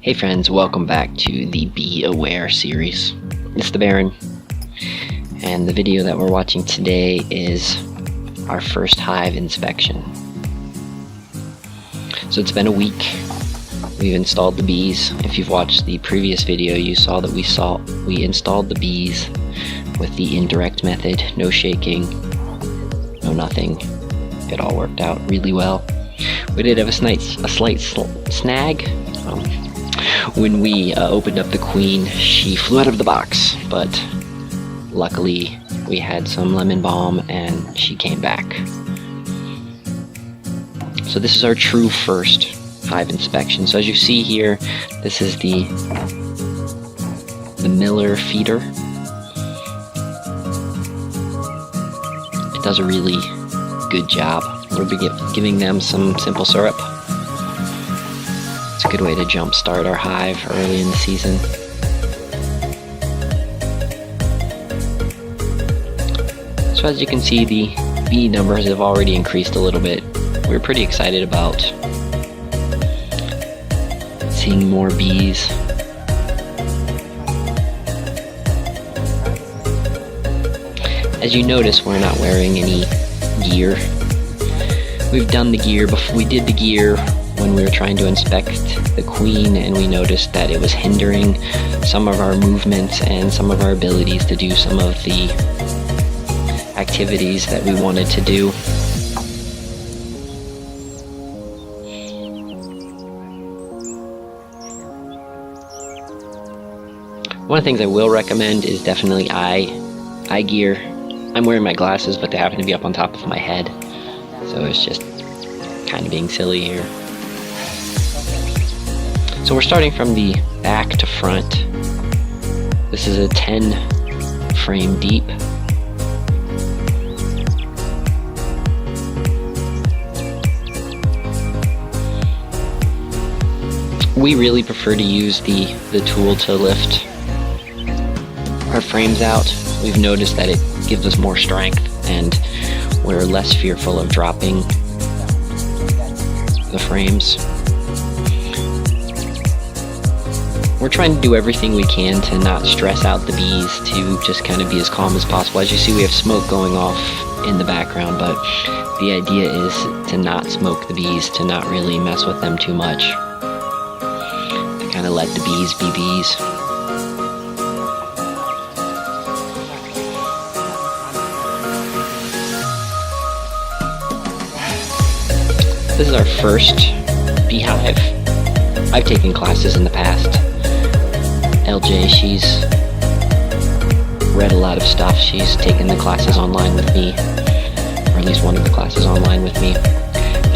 Hey friends, welcome back to the Be Aware series. It's the Baron, and the video that we're watching today is our first hive inspection. So it's been a week. We've installed the bees. If you've watched the previous video, you saw that we installed the bees with the indirect method, no shaking, no nothing. It all worked out really well. We did have a slight snag. When we opened up the queen, she flew out of the box, but luckily we had some lemon balm and she came back. So this is our true first hive inspection. So as you see here, this is the Miller feeder. It does a really good job. We'll be giving them some simple syrup. It's a good way to jumpstart our hive early in the season. So as you can see, the bee numbers have already increased a little bit. We're pretty excited about seeing more bees. As you notice, we're not wearing any gear. We've done the gear before. We did the gear when we were trying to inspect the queen, and we noticed that it was hindering some of our movements and some of our abilities to do some of the activities that we wanted to do. One of the things I will recommend is definitely eye gear. I'm wearing my glasses, but they happen to be up on top of my head, so it's just kind of being silly here. So we're starting from the back to front. This is a 10 frame deep. We really prefer to use the tool to lift our frames out. We've noticed that it gives us more strength and we're less fearful of dropping the frames. We're trying to do everything we can to not stress out the bees, to just kind of be as calm as possible. As you see, we have smoke going off in the background, but the idea is to not smoke the bees, to not really mess with them too much, to kind of let the bees be bees. This is our first beehive. I've taken classes in the past. LJ, she's read a lot of stuff. She's taken the classes online with me, or at least one of the classes online with me.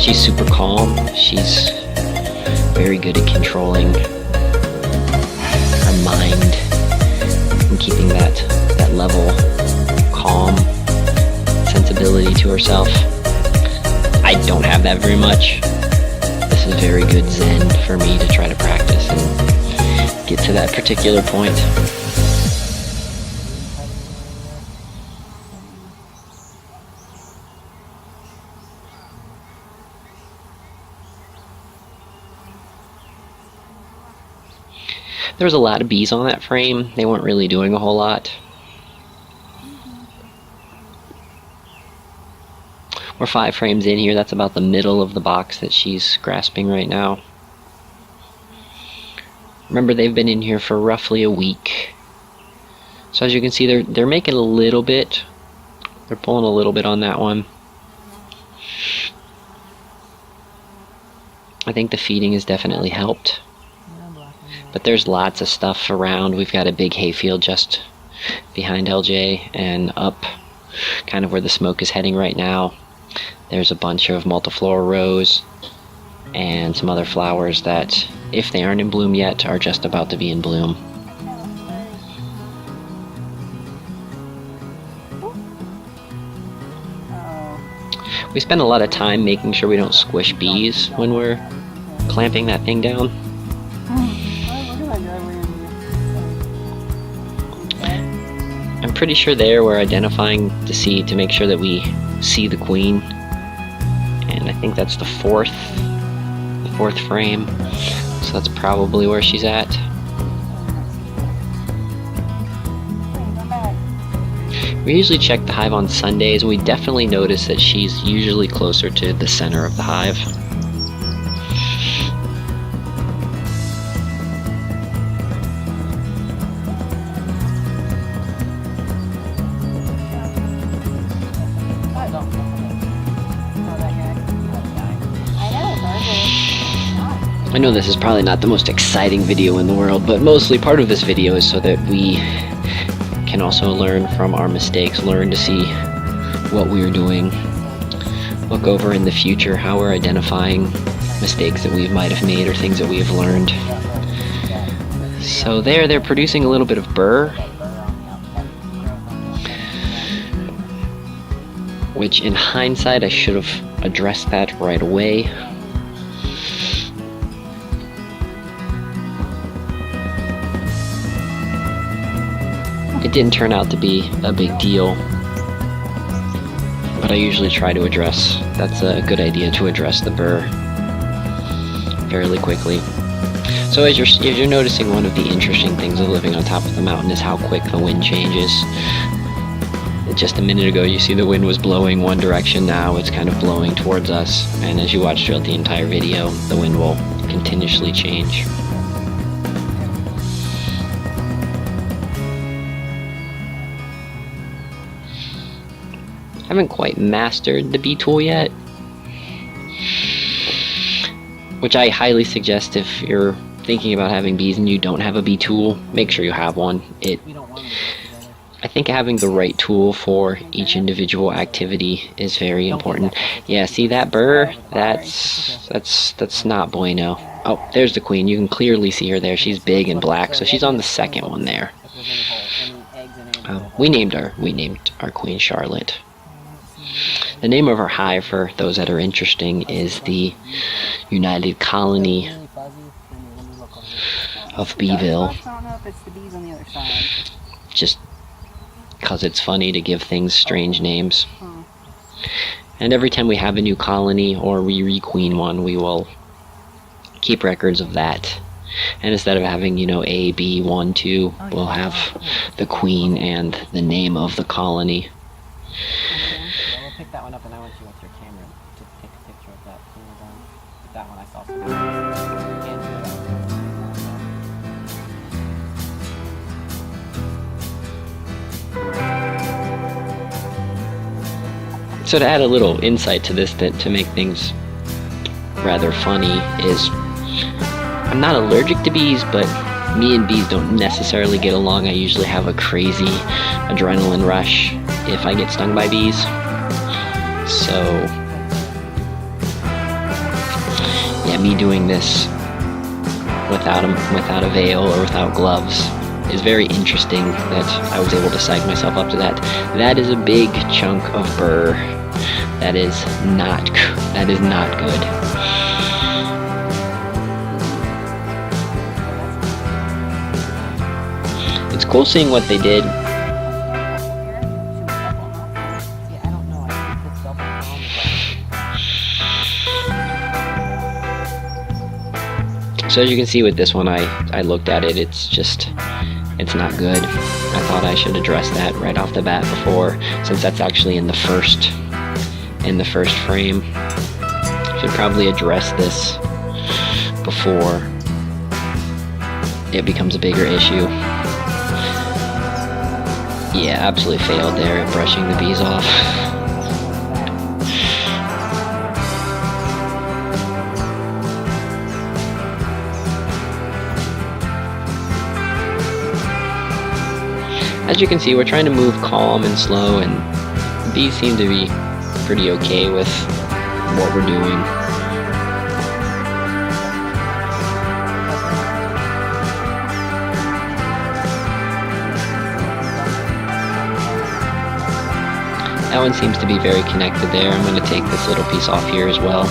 She's super calm. She's very good at controlling her mind and keeping that level calm sensibility to herself. I don't have that very much. This is very good zen for me to try to practice and get to that particular point. There was a lot of bees on that frame. They weren't really doing a whole lot. We're 5 frames in here. That's about the middle of the box that she's grasping right now. Remember, they've been in here for roughly a week. So as you can see, they're making a little bit. They're pulling a little bit on that one. I think the feeding has definitely helped. But there's lots of stuff around. We've got a big hayfield just behind LJ, and up kind of where the smoke is heading right now, there's a bunch of multiflora rose and some other flowers that, if they aren't in bloom yet, are just about to be in bloom. We spend a lot of time making sure we don't squish bees when we're clamping that thing down. I'm pretty sure there we're identifying to make sure that we see the queen, and I think that's the fourth frame. So that's probably where she's at. We usually check the hive on Sundays, and we definitely notice that she's usually closer to the center of the hive. I know this is probably not the most exciting video in the world, but mostly part of this video is so that we can also learn from our mistakes, learn to see what we're doing, look over in the future how we're identifying mistakes that we might have made or things that we have learned. So they're producing a little bit of burr, which in hindsight I should have addressed that right away. It didn't turn out to be a big deal, but I usually try to address, that's a good idea, to address the burr fairly quickly. So as you're noticing, one of the interesting things of living on top of the mountain is how quick the wind changes. Just a minute ago you see the wind was blowing one direction, now it's kind of blowing towards us, and as you watch throughout the entire video, the wind will continuously change. I haven't quite mastered the bee tool yet, which I highly suggest if you're thinking about having bees and you don't have a bee tool, make sure you have one. I think having the right tool for each individual activity is very important. Yeah, see that burr? That's not bueno. Oh, there's the queen. You can clearly see her there. She's big and black, so she's on the second one there. We named our queen Charlotte. The name of our hive, for those that are interesting, is the United Colony of Beeville. Just because it's funny to give things strange names. And every time we have a new colony or we requeen one, we will keep records of that. And instead of having, A, B, 1, 2, we'll have the queen and the name of the colony. Pick that one up, and I want you with your camera to take a picture of that when we're done. But that one I saw something. So to add a little insight to this, to make things rather funny, is I'm not allergic to bees, but me and bees don't necessarily get along. I usually have a crazy adrenaline rush if I get stung by bees. So, yeah, me doing this without a veil or without gloves is very interesting that I was able to psych myself up to that. That is a big chunk of burr. That is not good. It's cool seeing what they did. So as you can see with this one, I looked at it, it's not good. I thought I should address that right off the bat before, since that's actually in the first frame. Should probably address this before it becomes a bigger issue. Yeah, absolutely failed there at brushing the bees off. As you can see, we're trying to move calm and slow, and the bees seem to be pretty okay with what we're doing. That one seems to be very connected there. I'm going to take this little piece off here as well.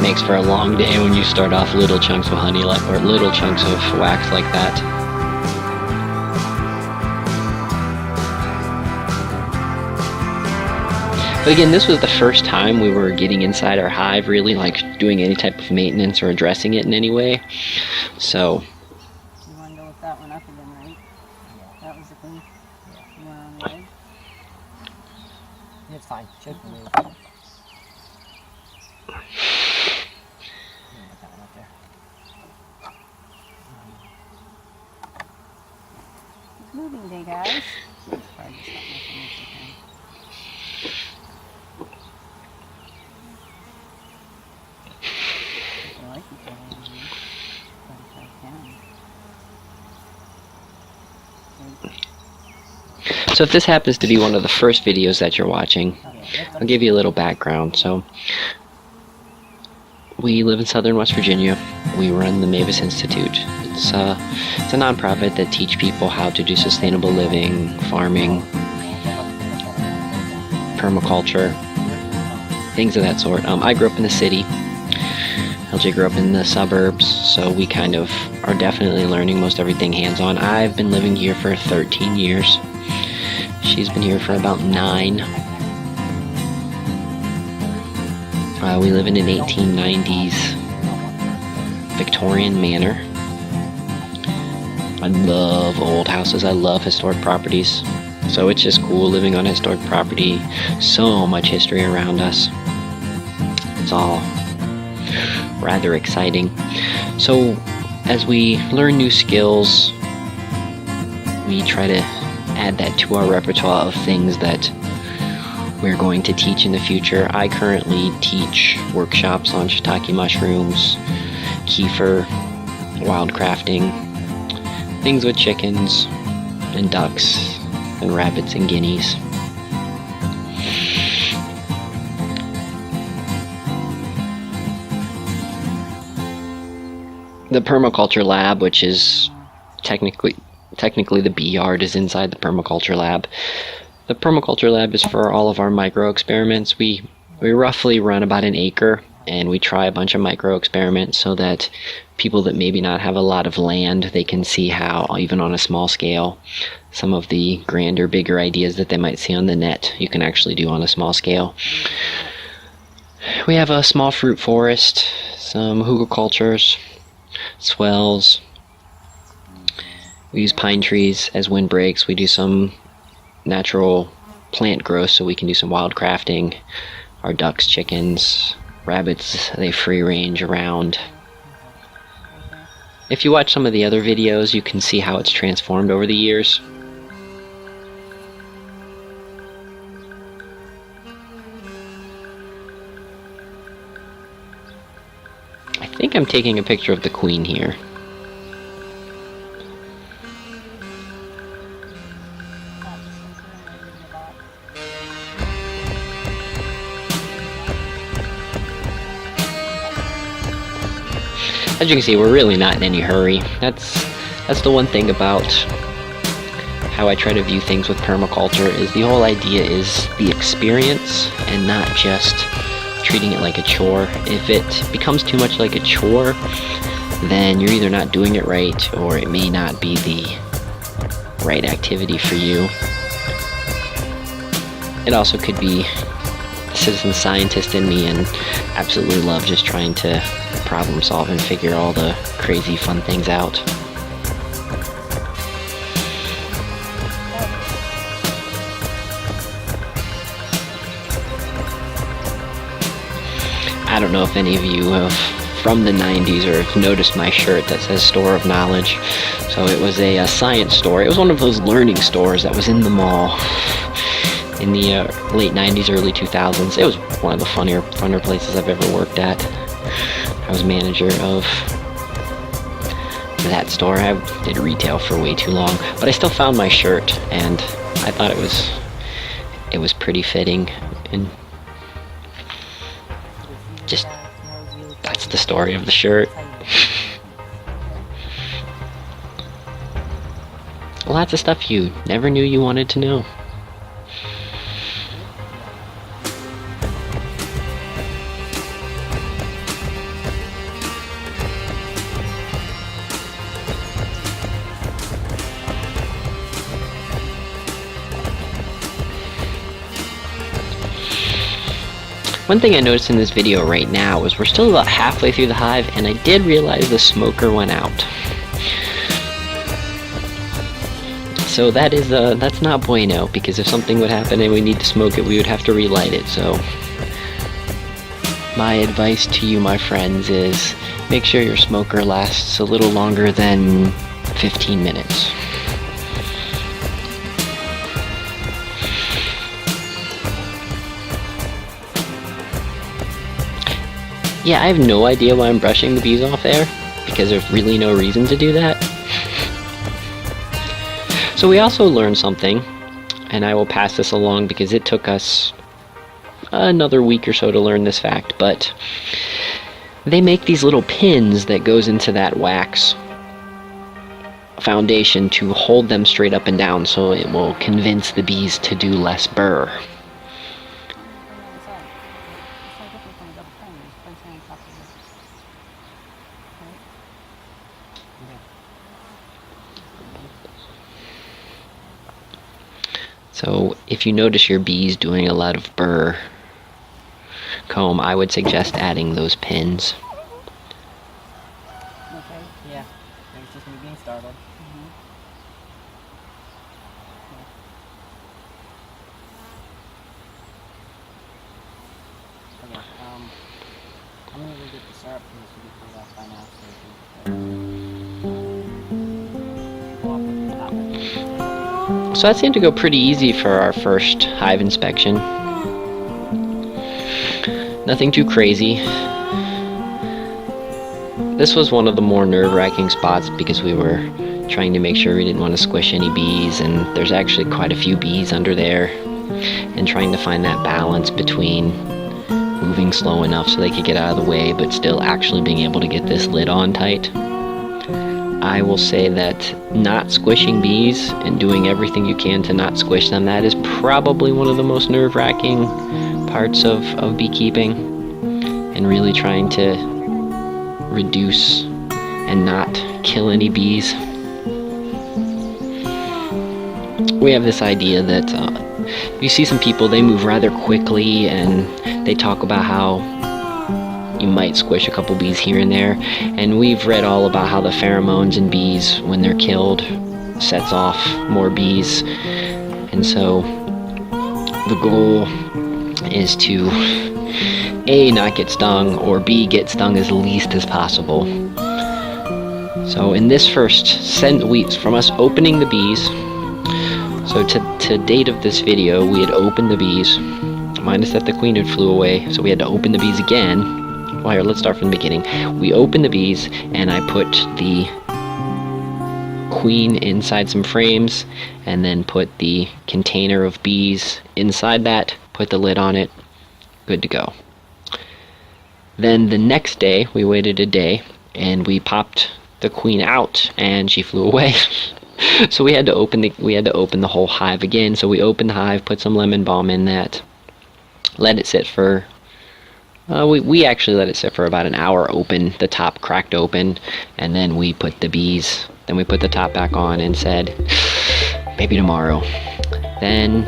makes for a long day when you start off little chunks of honey or little chunks of wax like that. But again, this was the first time we were getting inside our hive, really like doing any type of maintenance or addressing it in any way. So you want to go with that one up again, right? Yeah. That was the thing. Yeah. You want on the edge? It's fine. Should move. Put that one up there. It's moving day, guys. Probably just not much So if this happens to be one of the first videos that you're watching, I'll give you a little background. So we live in southern West Virginia. We run the Mavis Institute. It's a nonprofit that teach people how to do sustainable living, farming, permaculture, things of that sort. I grew up in the city. LJ grew up in the suburbs, so we kind of are definitely learning most everything hands-on. I've been living here for 13 years. She's been here for about 9. We live in an 1890s Victorian manor. I love old houses. I love historic properties. So it's just cool living on historic property. So much history around us. It's all rather exciting. So as we learn new skills, we try to add that to our repertoire of things that we're going to teach in the future. I currently teach workshops on shiitake mushrooms, kefir, wildcrafting, things with chickens and ducks and rabbits and guineas. The permaculture lab, which is technically the bee yard, is inside the permaculture lab. The permaculture lab is for all of our micro experiments. We roughly run about an acre, and we try a bunch of micro experiments so that people that maybe not have a lot of land, they can see how, even on a small scale, some of the grander, bigger ideas that they might see on the net, you can actually do on a small scale. We have a small fruit forest, some hugelkultures, swells. We use pine trees as windbreaks. We do some natural plant growth so we can do some wildcrafting. Our ducks, chickens, rabbits, they free range around. If you watch some of the other videos, you can see how it's transformed over the years. I think I'm taking a picture of the queen here. As you can see, we're really not in any hurry. That's the one thing about how I try to view things with permaculture, is the whole idea is the experience and not just treating it like a chore. If it becomes too much like a chore, then you're either not doing it right, or it may not be the right activity for you. It also could be the citizen scientist in me and absolutely love just trying to problem solve and figure all the crazy fun things out. I don't know if any of you have from the 90s or have noticed my shirt that says Store of Knowledge. So it was a science store. It was one of those learning stores that was in the mall in the late 90s, early 2000s. It was one of the funner places I've ever worked at. I was manager of that store. I did retail for way too long, but I still found my shirt, and I thought it was pretty fitting, and just that's the story of the shirt. Lots of stuff you never knew you wanted to know. One thing I noticed in this video right now is we're still about halfway through the hive, and I did realize the smoker went out. So that's not bueno, because if something would happen and we need to smoke it, we would have to relight it. So my advice to you, my friends, is make sure your smoker lasts a little longer than 15 minutes. Yeah, I have no idea why I'm brushing the bees off there, because there's really no reason to do that. So we also learned something, and I will pass this along because it took us another week or so to learn this fact, but they make these little pins that goes into that wax foundation to hold them straight up and down, so it will convince the bees to do less burr. So if you notice your bees doing a lot of burr comb, I would suggest adding those pins. Okay, yeah. It's just me being startled. Okay, I'm gonna go get the syrup from this will be cooled off by now, so So that seemed to go pretty easy for our first hive inspection. Nothing too crazy. This was one of the more nerve-wracking spots because we were trying to make sure we didn't want to squish any bees, and there's actually quite a few bees under there, and trying to find that balance between moving slow enough so they could get out of the way but still actually being able to get this lid on tight. I will say that not squishing bees and doing everything you can to not squish them, that is probably one of the most nerve-wracking parts of beekeeping, and really trying to reduce and not kill any bees. We have this idea that you see some people, they move rather quickly and they talk about how you might squish a couple bees here and there, and we've read all about how the pheromones in bees, when they're killed, sets off more bees, and so the goal is to A, not get stung, or B, get stung as least as possible. So in this first weeks from us opening the bees, so to date of this video, we had opened the bees, minus that the queen had flew away, so we had to open the bees again. Well, here, let's start from the beginning. We opened the bees, and I put the queen inside some frames, and then put the container of bees inside that, put the lid on it, good to go. Then the next day, we waited a day, and we popped the queen out, and she flew away. So we had to open the whole hive again. So we opened the hive, put some lemon balm in that, let it sit for we actually let it sit for about an hour open, the top cracked open, and then we put the top back on and said, maybe tomorrow. Then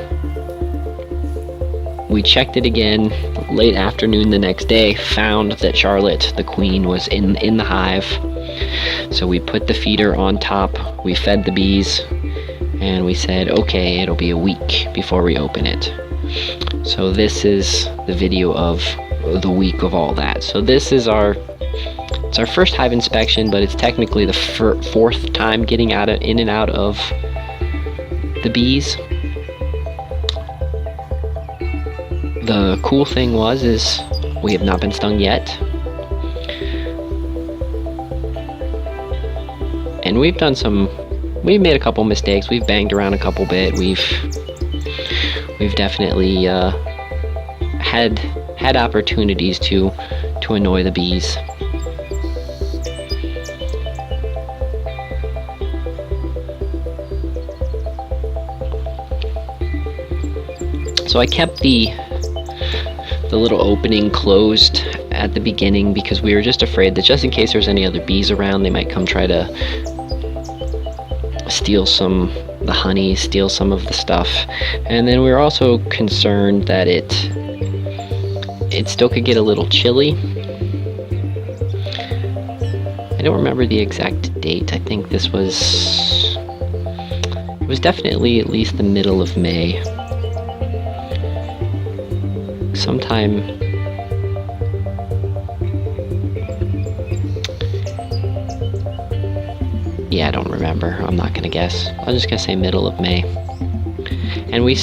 we checked it again late afternoon the next day, found that Charlotte, the queen, was in the hive. So we put the feeder on top, we fed the bees, and we said, okay, it'll be a week before we open it. So this is the video of the week of all that. So this is it's our first hive inspection, but it's technically the fourth time getting in and out of the bees. The cool thing is we have not been stung yet, and we've made a couple mistakes. We've banged around a couple bit. We've definitely had opportunities to annoy the bees. So I kept the little opening closed at the beginning because we were just afraid that just in case there's any other bees around, they might come try to steal the honey, steal some of the stuff. And then we were also concerned that it still could get a little chilly. I don't remember the exact date. I think this was... It was definitely at least the middle of May. Sometime... Yeah, I don't remember. I'm not gonna guess. I'm just gonna say middle of May. And we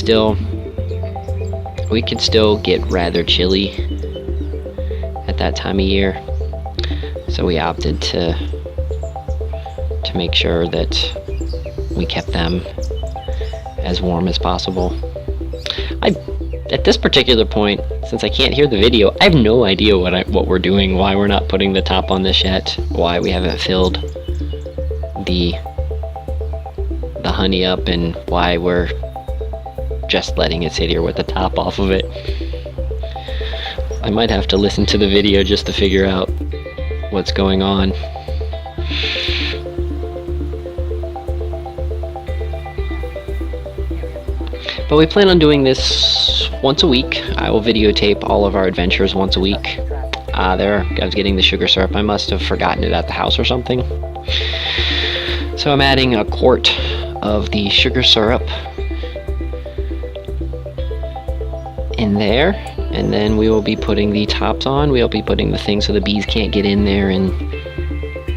could still get rather chilly at that time of year. So we opted to make sure that we kept them as warm as possible. At this particular point, since I can't hear the video, I have no idea what we're doing, why we're not putting the top on this yet, why we haven't filled the honey up, and why we're just letting it sit here with the top off of it. I might have to listen to the video just to figure out what's going on. But we plan on doing this once a week. I will videotape all of our adventures once a week. There, I was getting the sugar syrup. I must have forgotten it at the house or something. So I'm adding a quart of the sugar syrup in there, and then we will be putting the tops on. We'll be putting the thing so the bees can't get in there and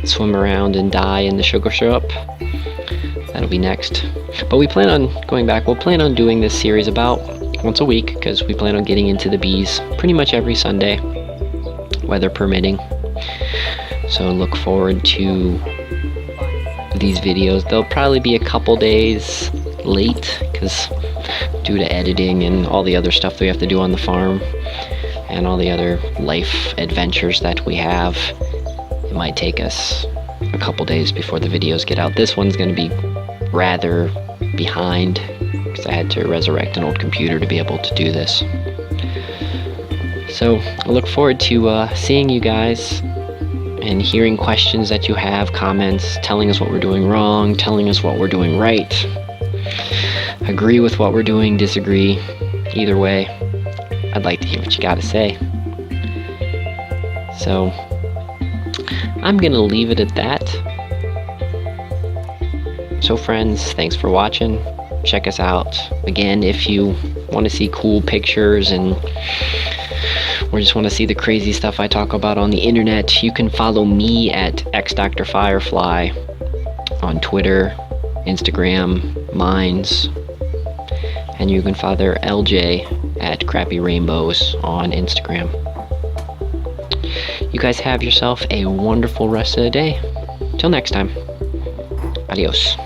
swim around and die in the sugar syrup. That'll be next. But we plan on going back. We'll plan on doing this series about once a week, because we plan on getting into the bees pretty much every Sunday, weather permitting. So look forward to these videos. They'll probably be a couple days late, because due to editing and all the other stuff we have to do on the farm and all the other life adventures that we have, it might take us a couple days before the videos get out. This one's going to be rather behind, because I had to resurrect an old computer to be able to do this. So I look forward to seeing you guys and hearing questions that you have, comments, telling us what we're doing wrong, telling us what we're doing right. Agree with what we're doing, disagree. Either way, I'd like to hear what you got to say. So I'm gonna leave it at that. So friends, thanks for watching. Check us out. Again, if you want to see cool pictures or just want to see the crazy stuff I talk about on the internet, you can follow me at xDrFirefly on Twitter, Instagram, Minds, and you can follow LJ at Crappy Rainbows on Instagram. You guys have yourself a wonderful rest of the day. Till next time. Adios.